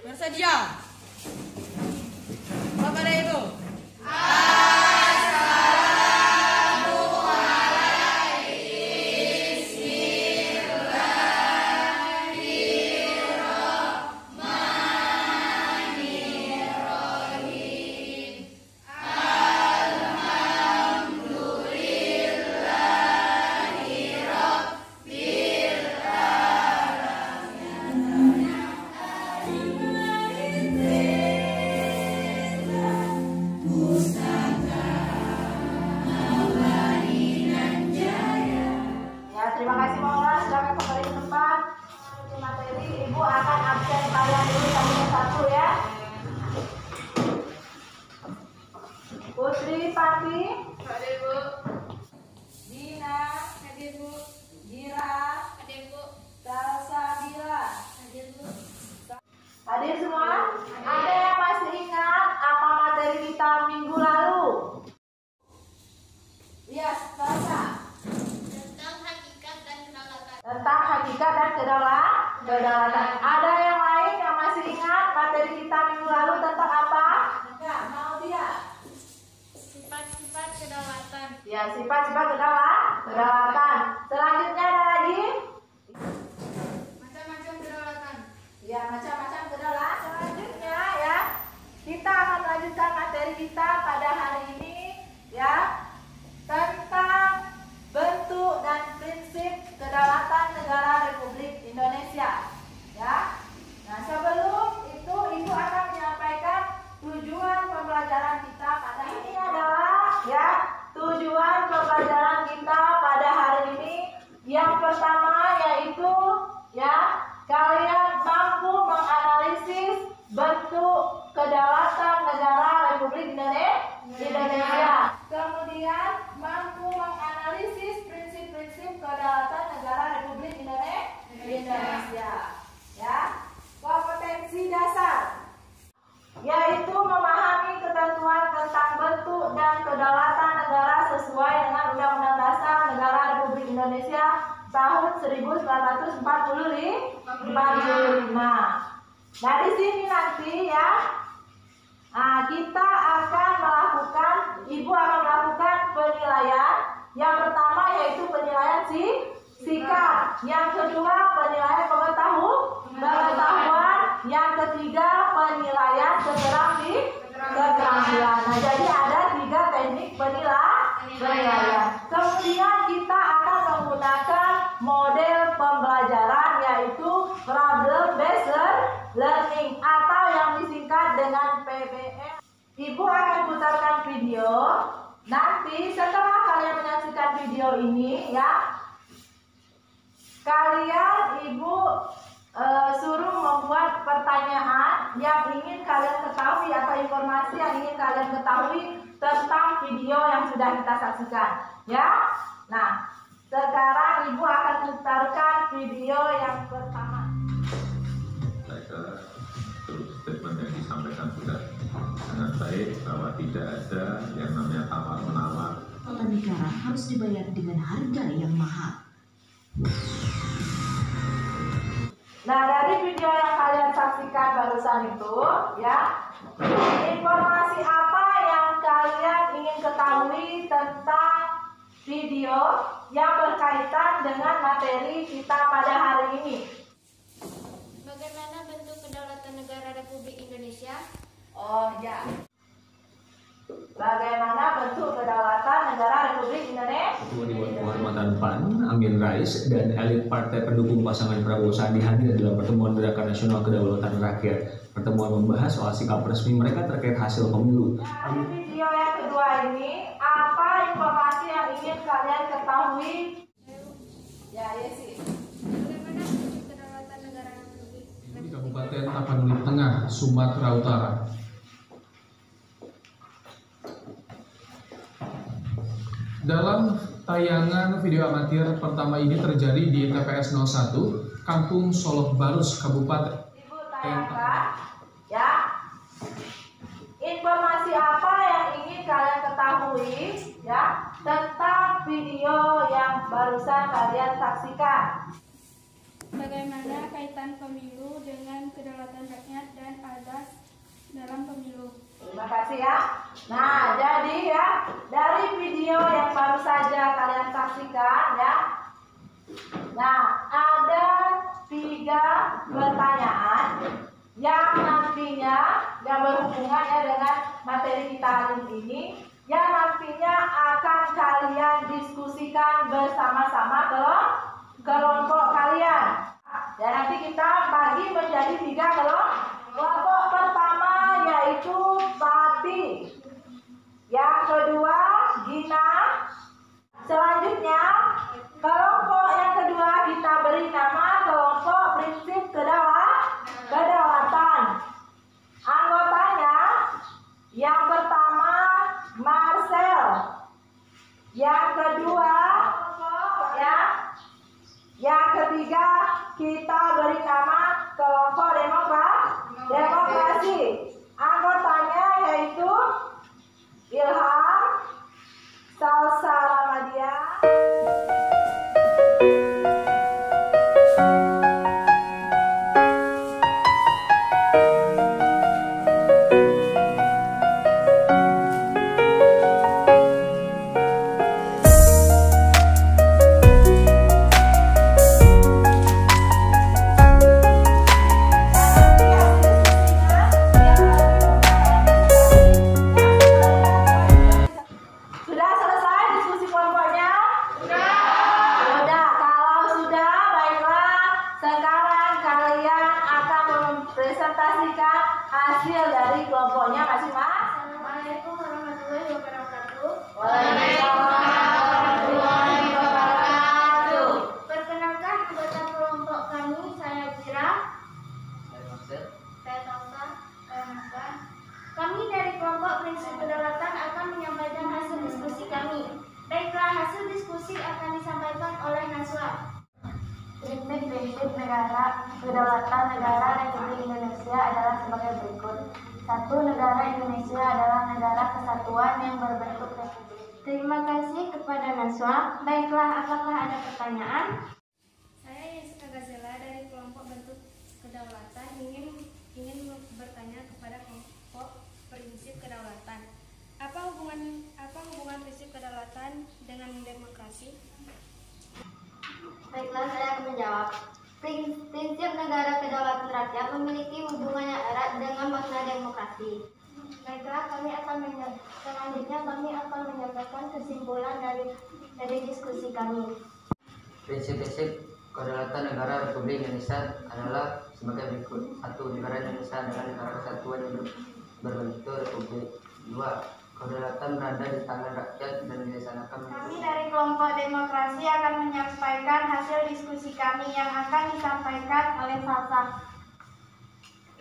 Bersedia? Bapak dan Ibu. Terima kasih Maula sudah kembali ke tempat. Materi Ibu akan absen kalian dulu satu ya. Putri Pati, Hadir Bu. Dina, Hadir Bu. Gira, Hadir Bu. Salsabila. Hadir Bu. Hadir semua? Ada yang masih ingat apa materi kita minggu lalu? Yes, Salsa. Tentang hakikat dan kedaulatan. Ada yang lain yang masih ingat materi kita minggu lalu tentang apa? Enggak, mau dia? Sifat-sifat kedaulatan. Ya, sifat-sifat kedaulatan. Selanjutnya ada lagi? Macam-macam kedaulatan. Ya, macam-macam kedaulatan. Selanjutnya ya, kita akan melanjutkan materi kita pada hari ini ya, tentang bentuk dan prinsip kedaulatan negara Republik Indonesia ya. Nah, sebelum itu Ibu akan menyampaikan tujuan pembelajaran kita pada ini adalah ya, tujuan pembelajaran kita pada hari ini yang pertama yaitu ya, kalian mampu menganalisis bentuk kedaulatan negara Republik Indonesia. Kemudian mampu menganalisis prinsip-prinsip kedaulatan negara Republik Indonesia. Ya, kompetensi dasar yaitu memahami ketentuan tentang bentuk dan kedaulatan negara sesuai dengan Undang-Undang Dasar Negara Republik Indonesia tahun 1945. Nah, di sini nanti ya, kita akan melakukan, Ibu akan melakukan penilaian. Yang pertama yaitu penilaian sikap, yang kedua penilaian pengetahuan, yang ketiga penilaian keterampilan. Nah, jadi ada 3 teknik penilaian. Kemudian kita akan menggunakan model pembelajaran yaitu problem based learning atau yang disingkat dengan PBL. Ibu akan putarkan video. Nanti setelah kalian menyaksikan video ini ya, kalian Ibu suruh membuat pertanyaan yang ingin kalian ketahui atau informasi yang ingin kalian ketahui tentang video yang sudah kita saksikan ya. Nah, sekarang Ibu akan putarkan video yang pertama. Statement yang disampaikan sudah sangat baik bahwa tidak ada yang namanya tawar-menawar. Kota negara harus dibayar dengan harga yang mahal. Nah, dari video yang kalian saksikan barusan itu ya, informasi apa yang kalian ingin ketahui tentang video yang berkaitan dengan materi kita pada hari ini? Bagaimana bentuk kedaulatan negara Republik Indonesia? Oh ya. Bagaimana bentuk kedaulatan negara Republik Indonesia? Dewan Kehormatan PAN, Amin Rais, dan elit partai pendukung pasangan Prabowo Sandi hadir dalam pertemuan Gerakan Nasional Kedaulatan Rakyat. Pertemuan membahas soal sikap resmi mereka terkait hasil pemilu. Nah, di video yang kedua ini, apa informasi yang ingin kalian ketahui? Ya, Yesi. Bagaimana bentuk kedaulatan negara Republik Di Kabupaten Tapanuli Tengah, Sumatera Utara. Dalam tayangan video amatir pertama ini terjadi di TPS 01, Kampung Soloh Barus, Kabupaten. Ibu tayangkan, ya. Informasi apa yang ingin kalian ketahui, ya? barusan kalian saksikan. Bagaimana kaitan pemilu dengan kedaulatan rakyat dan azas dalam pemilu? Terima kasih ya. Nah, jadi ya, dari video yang baru saja kalian saksikan ya. Nah, ada 3 pertanyaan yang nantinya yang berhubungan ya dengan materi kita hari ini, yang nantinya akan kalian diskusikan bersama-sama ke kelompok kalian. Dan nanti kita bagi menjadi 3 kelompok. Kelompok pertama yaitu Pati, yang kedua Gina, selanjutnya kelompok yang kedua kita beri nama kelompok prinsip kedaulatan. Anggotanya yang pertama Marcel, yang kedua ya, yang ketiga kita beri nama kelompok demokrasi. Anggotanya yaitu Ilham, Salsa Ramadia, hasil dari kelompoknya masing-masing. Assalamualaikum warahmatullahi wabarakatuh. Waalaikumsalam warahmatullahi wabarakatuh. Perkenalkan anggota kelompok kami, saya Zira, saya Salsa, saya Nasra. Kami dari kelompok prinsip kedaulatan akan menyampaikan hasil diskusi kami. Baiklah, hasil diskusi akan disampaikan oleh Nasra. Prinsip negara kedaulatan negara Republik Indonesia adalah sebagai berikut. 1. Negara Indonesia adalah negara kesatuan yang berbentuk republik. Terima kasih kepada Naswa. Baiklah, apakah ada pertanyaan? Saya Yesika Gazela dari kelompok bentuk kedaulatan ingin bertanya kepada kelompok prinsip kedaulatan. Apa hubungan prinsip kedaulatan dengan demokrasi? Baiklah, saya akan menjawab. Prinsip negara kedaulatan rakyat memiliki hubungan yang erat dengan makna demokrasi. Baiklah, selanjutnya kami akan menyampaikan kesimpulan dari diskusi kami. Prinsip-prinsip kedaulatan negara Republik Indonesia adalah sebagai berikut. 1. Negara Indonesia adalah negara kesatuan yang berbentuk republik. 2. Kedaulatan berada di tangan rakyat dan dilaksanakan. Kami dari kelompok demokrasi akan menyampaikan hasil diskusi kami yang akan disampaikan oleh Salsa.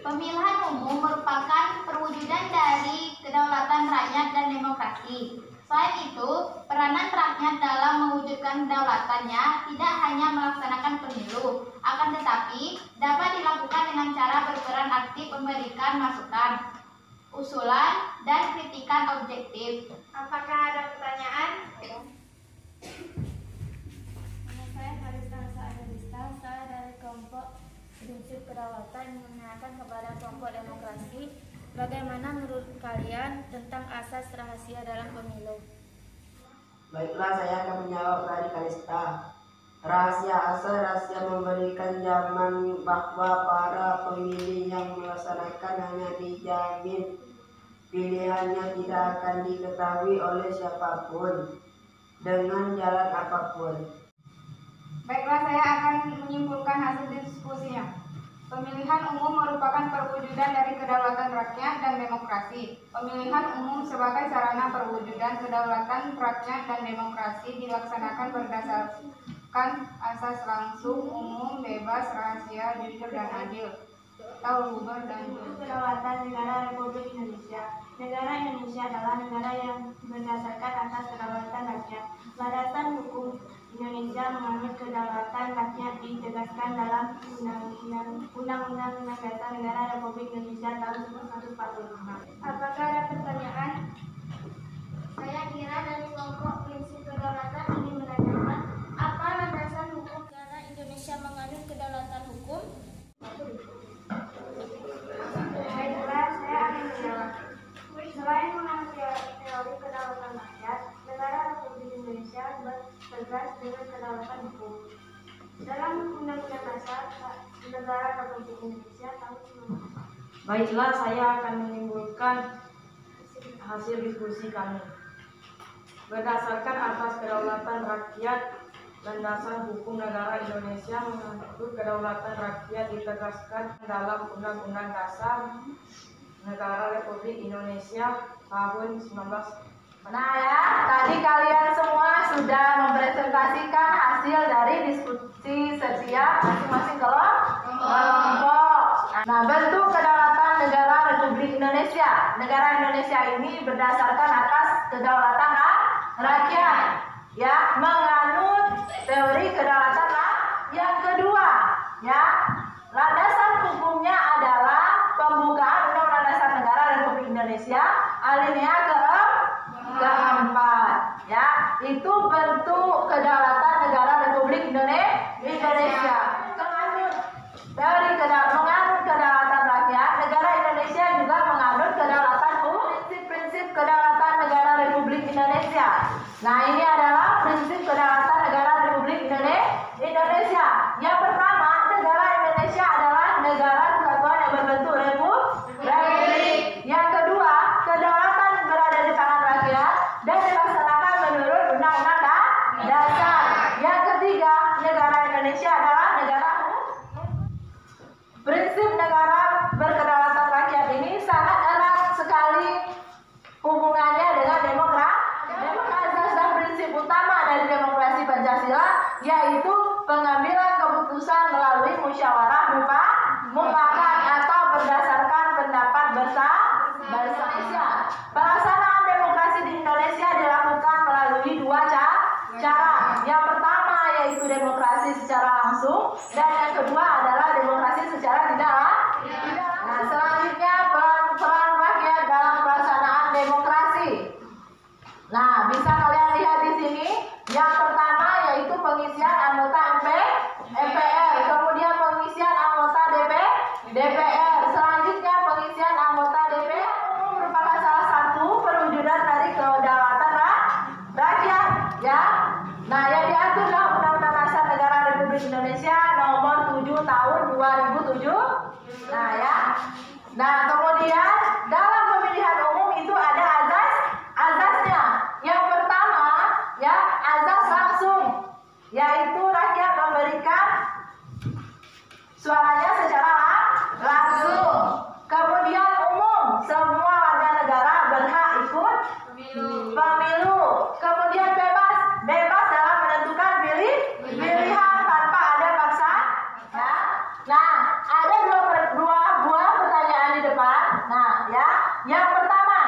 Pemilihan umum merupakan perwujudan dari kedaulatan rakyat dan demokrasi. Selain itu, peranan rakyat dalam mewujudkan kedaulatannya tidak hanya melaksanakan pemilu, akan tetapi dapat dilakukan dengan cara berperan aktif memberikan masukan, usulan, dan kritikan objektif. Apakah ada pertanyaan? Nama saya Farista Sa'adista, saya dari kelompok prinsip kedaulatan menanyakan kepada kelompok demokrasi, bagaimana menurut kalian tentang asas rahasia dalam pemilu? Baiklah, saya akan menjawab dari Kalista. Rahasia memberikan jamin bahwa para pemilih yang melaksanakan hanya dijamin pilihannya tidak akan diketahui oleh siapapun dengan jalan apapun. Baiklah, saya akan menyimpulkan hasil diskusinya. Pemilihan umum merupakan perwujudan dari kedaulatan rakyat dan demokrasi. Pemilihan umum sebagai sarana perwujudan kedaulatan rakyat dan demokrasi dilaksanakan berdasarkan asas langsung, umum, bebas, rahasia, jujur, dan adil. Luber dan kedaulatan negara Republik Indonesia. Negara Indonesia adalah negara yang berdasarkan asas kedaulatan rakyat. Landasan hukum Indonesia menganut kedaulatan rakyat ditegaskan dalam Undang-Undang Dasar Negara Republik Indonesia tahun 1945. Apakah ada pertanyaan? Saya Kira dari kelompok prinsip kedaulatan ingin menanyakan, tegas dengan kedaulatan hukum. Dalam Undang-Undang Dasar Negara Republik Indonesia tahun 1945. Baiklah, saya akan menyimpulkan hasil diskusi kami. Berdasarkan atas kedaulatan rakyat, landasan hukum negara Indonesia mengatur kedaulatan rakyat ditegaskan dalam Undang-Undang Dasar Negara Republik Indonesia tahun 1945. Nah ya, tadi kalian semua sudah mempresentasikan hasil dari diskusi setiap masing-masing kelompok. Nah, bentuk kedaulatan negara Republik Indonesia. Negara Indonesia ini berdasarkan atas kedaulatan rakyat, ya, menganut teori kedaulatan yang kedua, ya. Landasan hukumnya adalah pembukaan Undang-Undang Dasar Negara Republik Indonesia alinea keempat, ya. Itu bentuk kedaulatan negara Republik Indonesia. Menganut teori menganut kedaulatan rakyat, negara Indonesia juga menganut kedaulatan prinsip kedaulatan negara Republik Indonesia. Nah, ini adalah prinsip kedaulatan negara Republik Indonesia. Yang pertama, negara Indonesia adalah negara kesatuan yang berbentuk republik. Yang kedua, kedaulatan berada di tangan rakyat dan dilaksanakan menurut Undang-Undang Dasar. Yang ketiga, negara Indonesia adalah negara hukum. Prinsip negara berkedaulatan rakyat ini sangat erat sekali hubungannya dengan demokrasi. Asas dan prinsip utama dari demokrasi Pancasila yaitu pengambilan keputusan melalui musyawarah mufakat atau berdasarkan pendapat bersama. Pelaksanaan demokrasi di Indonesia dilakukan melalui dua cara. Yang pertama yaitu demokrasi secara langsung dan yang kedua adalah demokrasi secara tidak. Nah, selanjutnya peran rakyat dalam pelaksanaan demokrasi. Nah, bisa kalian lihat di sini. Yang pertama yaitu pengisian anggota MPR, kemudian pengisian anggota DPR, selanjutnya pengisian anggota DPR merupakan salah satu perwujudan dari kedaulatan rakyat, ya. Nah, yang diatur dalam Undang-Undang Dasar Negara Republik Indonesia nomor 7 tahun 2007. Nah, ya. Nah, kemudian dalam pemilihan umum itu ada azasnya. Yang pertama, ya, azas langsung, yaitu rakyat memberikan suaranya secara langsung. Kemudian umum, semua warga negara berhak ikut pemilu. Kemudian bebas dalam menentukan pilihan tanpa ada paksaan. Ya. Nah, ada dua buah pertanyaan di depan. Nah, ya, yang pertama,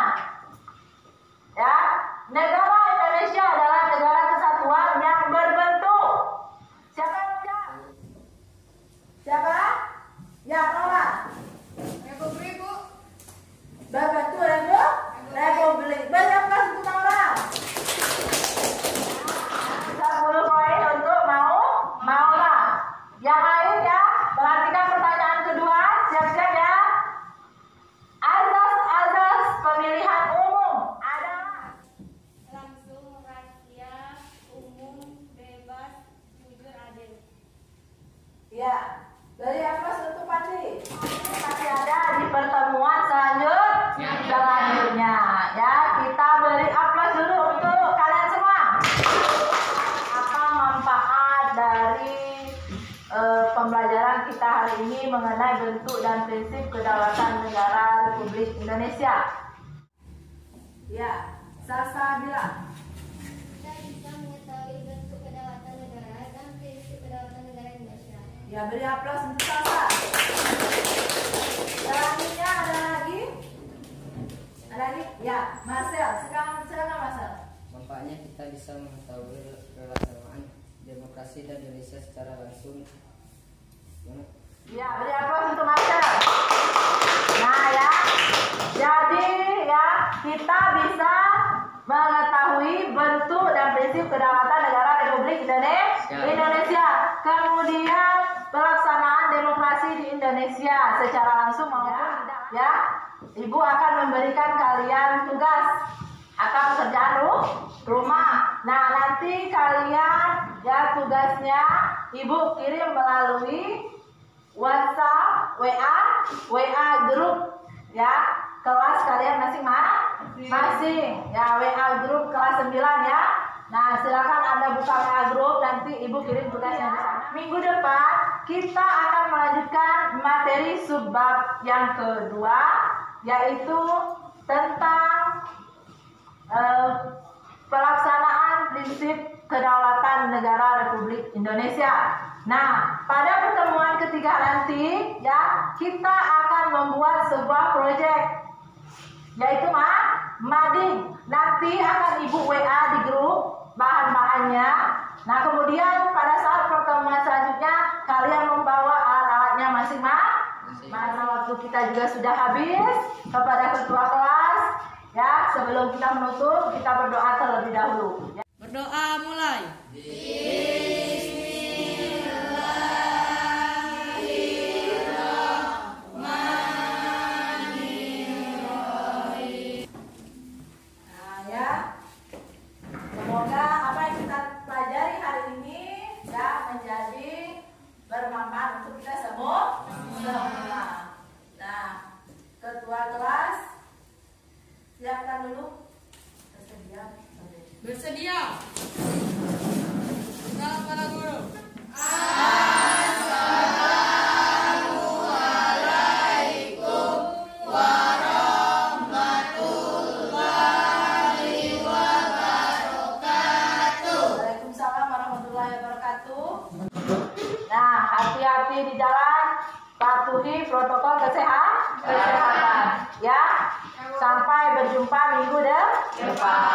ya, negara Indonesia adalah negara kesatuan yang berbentuk. Siapa yang jawab? Siapa? Yang nolak? Republik, Bu. Berbentuk Republik. Berapa untuk orang? 10 poin untuk mau lah. Yang lain ya, perhatikan pertanyaan kedua. Siap-siap ya. Azas pemilihan umum adalah Langsung, rahasia, umum, bebas, jujur, adil. ya. Dari apa untuk Pandi? Masih ada di pertemuan selanjutnya. Ya, kita beri aplaus dulu untuk kalian semua. Apa manfaat dari pembelajaran kita hari ini mengenai bentuk dan prinsip kedaulatan negara Republik Indonesia? Ya, Sasa bilang. Kita bisa mengetahui bentuk kedaulatan negara dan prinsip kedaulatan negara Indonesia. Ya, beri aplaus untuk Sasa. Selanjutnya ada lagi? Ada lagi? Ya, Marcel. Silakan Marcel. Manfaatnya kita bisa mengetahui pelaksanaan demokrasi di Indonesia secara langsung. Ya, beri aplaus untuk Marcel. Nah, ya. Jadi, ya, kita bisa mengetahui bentuk dan prinsip kedaulatan negara Republik Indonesia. Kemudian pelaksanaan demokrasi di Indonesia secara langsung maupun tidak. Ya, Ibu akan memberikan kalian tugas atau pekerjaan rumah. Nah, nanti kalian ya tugasnya Ibu kirim melalui WhatsApp, WA grup ya kelas kalian masing-masing ya, WA grup kelas 9 ya. Nah, silakan Anda buka WA grup, nanti Ibu kirim tugasnya di sana. Minggu depan kita akan melanjutkan materi subbab yang kedua, yaitu tentang pelaksanaan prinsip kedaulatan negara Republik Indonesia. Nah, pada pertemuan ketiga nanti ya kita akan membuat sebuah proyek, yaitu mading. Nanti akan Ibu WA di grup bahan-bahannya. Nah, kemudian pada saat pertemuan selanjutnya kalian membawa alat-alatnya masing-masing. Masa waktu kita juga sudah habis. Kepada ketua kelas ya, sebelum kita menutup kita berdoa terlebih dahulu. Berdoa mulai. Semoga apa yang kita pelajari hari ini ya menjadi bermanfaat untuk kita semua. Nah, ketua kelas siapkan dulu. Bersedia. Salam para guru. Nah, hati-hati di jalan, patuhi protokol kesehatan ya. Sampai berjumpa minggu depan.